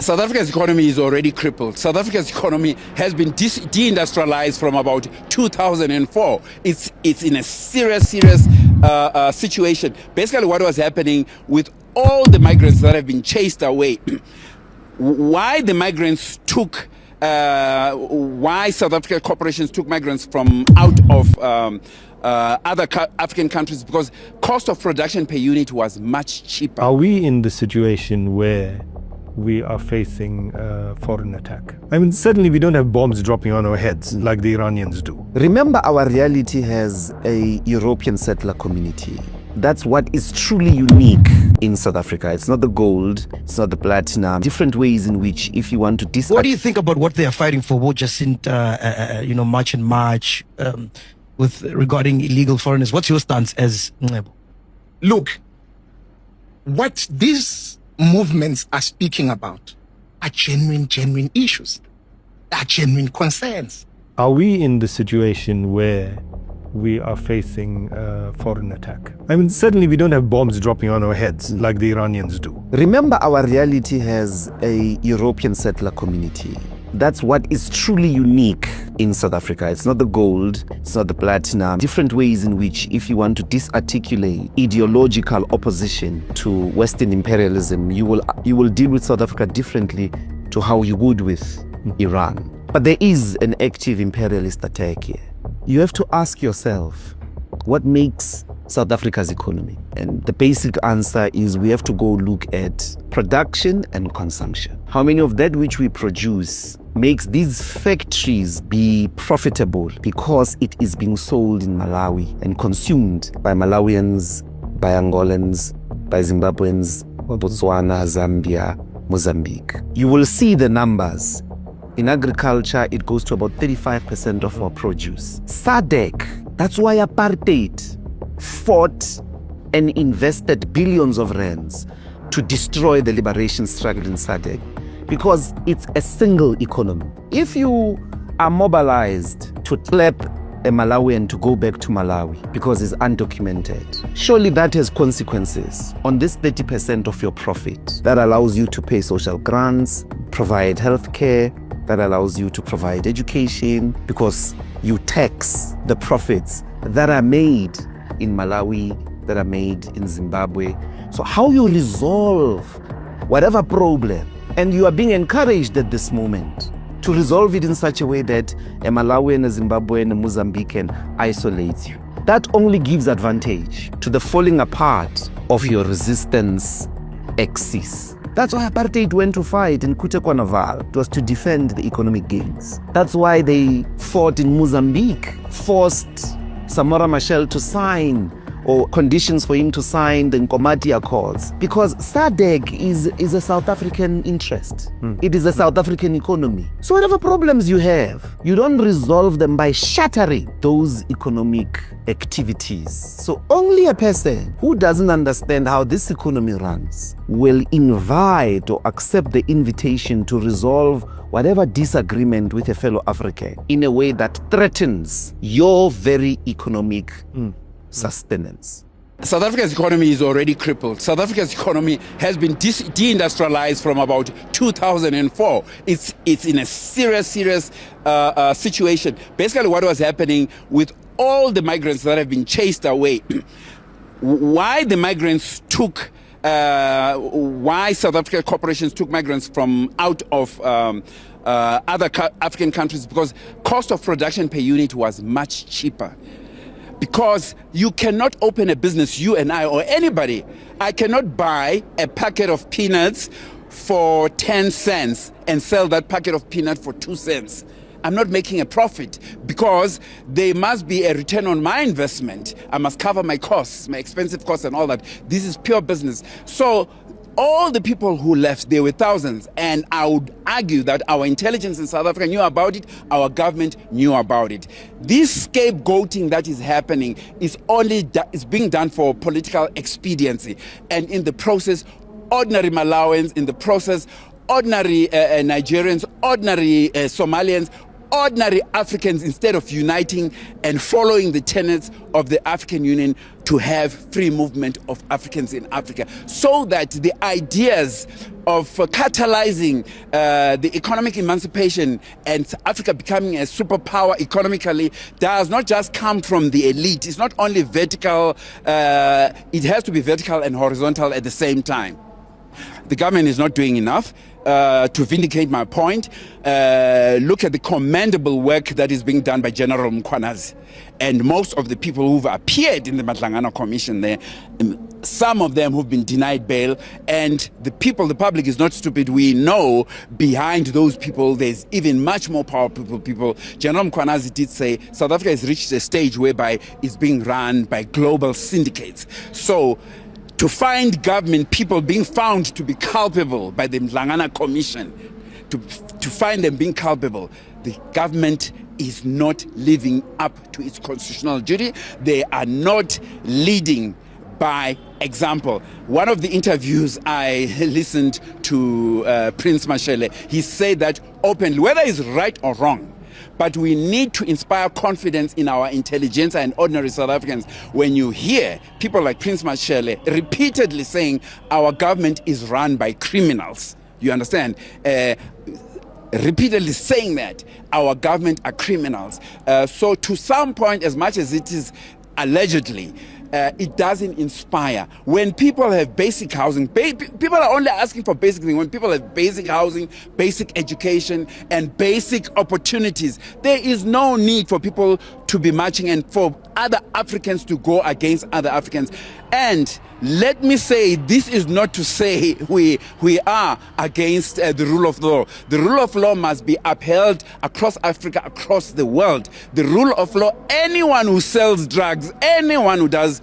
South Africa's economy is already crippled. South Africa's economy has been deindustrialized from about 2004. It's in a serious situation. Basically, what was happening with all the migrants that have been chased away, why the migrants took, why South African corporations took migrants from out of other African countries, because cost of production per unit was much cheaper. Are we in the situation where we are facing a foreign attack? I mean, certainly we don't have bombs dropping on our heads like the Iranians do. Remember, our reality has a European settler community. That's what is truly unique in South Africa. It's not the gold, it's not the platinum. Different ways in which, if you want to what do you think about what they are fighting for, both Jacinta, March and March, with regarding illegal foreigners? What's your stance as Ncebo? Look, what these movements are speaking about are genuine issues, are genuine concerns. Are we in the situation where we are facing a foreign attack? I mean, certainly we don't have bombs dropping on our heads like the Iranians do. Remember, our reality has a European settler community. That's what is truly unique in South Africa. It's not the gold, it's not the platinum. Different ways in which, if you want to disarticulate ideological opposition to Western imperialism, you will deal with South Africa differently to how you would with Iran. But there is an active imperialist attack here. You have to ask yourself, what makes South Africa's economy? And the basic answer is we have to go look at production and consumption. How many of that which we produce makes these factories be profitable because it is being sold in Malawi and consumed by Malawians, by Angolans, by Zimbabweans, Botswana, Zambia, Mozambique. You will see the numbers. In agriculture, it goes to about 35% of our produce. SADC, that's why apartheid fought and invested billions of rands to destroy the liberation struggle in SADC, because it's a single economy. If you are mobilized to clap a Malawian to go back to Malawi because it's undocumented, surely that has consequences on this 30% of your profit that allows you to pay social grants, provide health care, that allows you to provide education, because you tax the profits that are made in Malawi, that are made in Zimbabwe. So how you resolve whatever problem, and you are being encouraged at this moment to resolve it in such a way that a Malawian, a Zimbabwean, a Mozambican isolates you. That only gives advantage to the falling apart of your resistance axis. That's why apartheid went to fight in Kutekwa-Naval. It was to defend the economic gains. That's why they fought in Mozambique, forced Samora Machel to sign, or conditions for him to sign the Nkomati Accords, because SADC is a South African interest. It is a South African economy. So whatever problems you have, you don't resolve them by shattering those economic activities. So only a person who doesn't understand how this economy runs will invite or accept the invitation to resolve whatever disagreement with a fellow African in a way that threatens your very economic sustenance. South Africa's economy is already crippled. South Africa's economy has been deindustrialized from about 2004. It's in a serious situation. Basically, what was happening with all the migrants that have been chased away, why the migrants took, why South African corporations took migrants from out of other African countries, because cost of production per unit was much cheaper. Because you cannot open a business, you and I or anybody. I cannot buy a packet of peanuts for 10 cents and sell that packet of peanut for 2 cents. I'm not making a profit, because there must be a return on my investment. I must cover my costs, my expensive costs and all that. This is pure business. So all the people who left, there were thousands, and I would argue that our intelligence in South Africa knew about it, our government knew about it. This scapegoating that is happening is being done for political expediency, and in the process, ordinary Malawians, in the process, ordinary Nigerians, ordinary Somalians, ordinary Africans, instead of uniting and following the tenets of the African Union, to have free movement of Africans in Africa, so that the ideas of catalyzing the economic emancipation and Africa becoming a superpower economically does not just come from the elite. It's not only vertical, it has to be vertical and horizontal at the same time. The government is not doing enough. To vindicate my point, look at the commendable work that is being done by General Mkhwanazi and most of the people who've appeared in the Matlangana Commission there. Some of them who've been denied bail, and the people, the public is not stupid. We know behind those people there's even much more powerful people. General Mkhwanazi did say South Africa has reached a stage whereby it's being run by global syndicates. So to find government people being found to be culpable by the Mhlangana Commission, to find them being culpable, the government is not living up to its constitutional duty. They are not leading by example. One of the interviews I listened to Prince Mashele, he said that openly, whether it's right or wrong, but we need to inspire confidence in our intelligentsia and ordinary South Africans. When you hear people like Prince Mashele repeatedly saying our government is run by criminals, you understand? Repeatedly saying that our government are criminals. So to some point, as much as it is allegedly, it doesn't inspire. When people have basic housing, people are only asking for basic things. When people have basic housing, basic education, and basic opportunities, there is no need for people to be marching and for other Africans to go against other Africans. And let me say, this is not to say we are against the rule of law. The rule of law must be upheld across Africa, across the world. The rule of law, anyone who sells drugs, anyone who does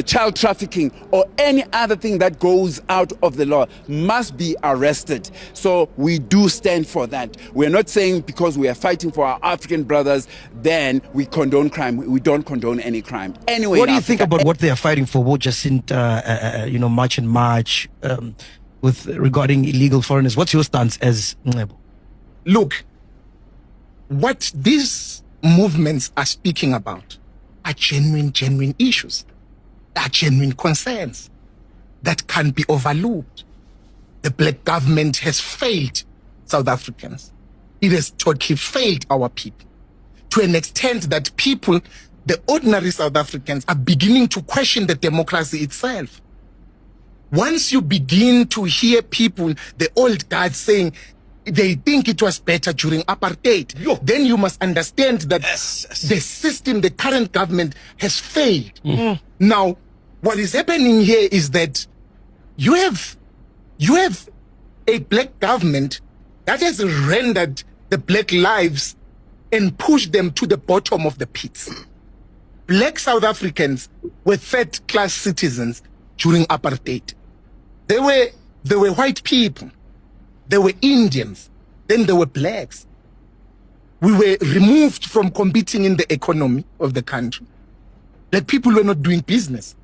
child trafficking or any other thing that goes out of the law must be arrested. So we do stand for that. We're not saying because we are fighting for our African brothers, then we condone crime. We don't condone any crime. Anyway, what do you think about what they are fighting for, both Jacinta, March and March, with regarding illegal foreigners? What's your stance as Ngebo? Look, what these movements are speaking about are genuine issues. Are genuine concerns that can't be overlooked. The black government has failed South Africans. It has totally failed our people to an extent that people, the ordinary South Africans, are beginning to question the democracy itself. Once you begin to hear people, the old guards saying they think it was better during apartheid, then you must understand that the system, the current government has failed. Now, what is happening here is that you have a black government that has rendered the black lives and pushed them to the bottom of the pits. Black South Africans were third-class citizens during apartheid. They were white people. They were Indians. Then there were blacks. We were removed from competing in the economy of the country. Black people were not doing business.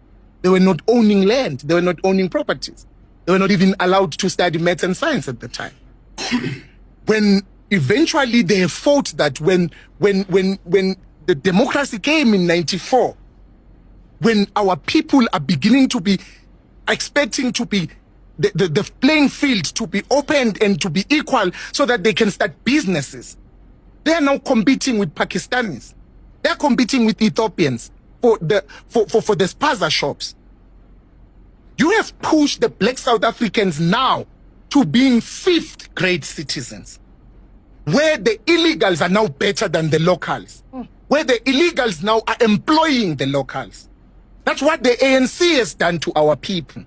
They were not owning land. They were not owning properties. They were not even allowed to study maths and science at the time. When eventually they fought that when the democracy came in 94, when our people are beginning to be expecting to be the playing field to be opened and to be equal so that they can start businesses, they are now competing with Pakistanis. They are competing with Ethiopians for the spaza shops. You have pushed the black South Africans now to being fifth grade citizens, where the illegals are now better than the locals, where the illegals now are employing the locals. That's what the ANC has done to our people,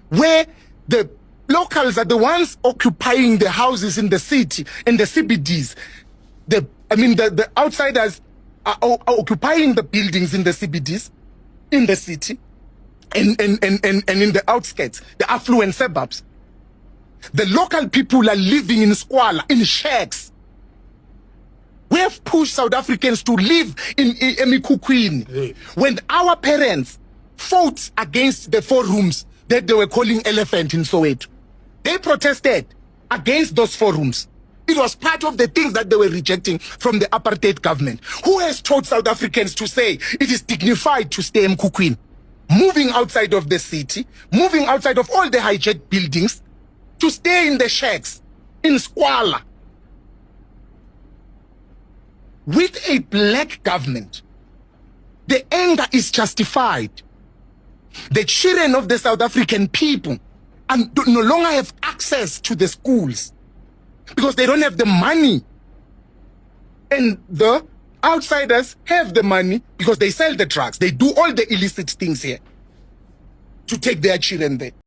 where the locals are the ones occupying the houses in the city, in the CBDs. The outsiders are occupying the buildings in the CBDs, in the city, and in the outskirts, the affluent suburbs. The local people are living in squalor, in shacks. We have pushed South Africans to live in Emikukwini. When our parents fought against the 4 rooms that they were calling elephant in Soweto, they protested against those 4 rooms. It was part of the things that they were rejecting from the apartheid government. Who has taught South Africans to say it is dignified to stay in Mkukwini? Moving outside of the city, moving outside of all the hijacked buildings, to stay in the shacks, in squalor. With a black government, the anger is justified. The children of the South African people no longer have access to the schools because they don't have the money. And the outsiders have the money because they sell the drugs. They do all the illicit things here to take their children there.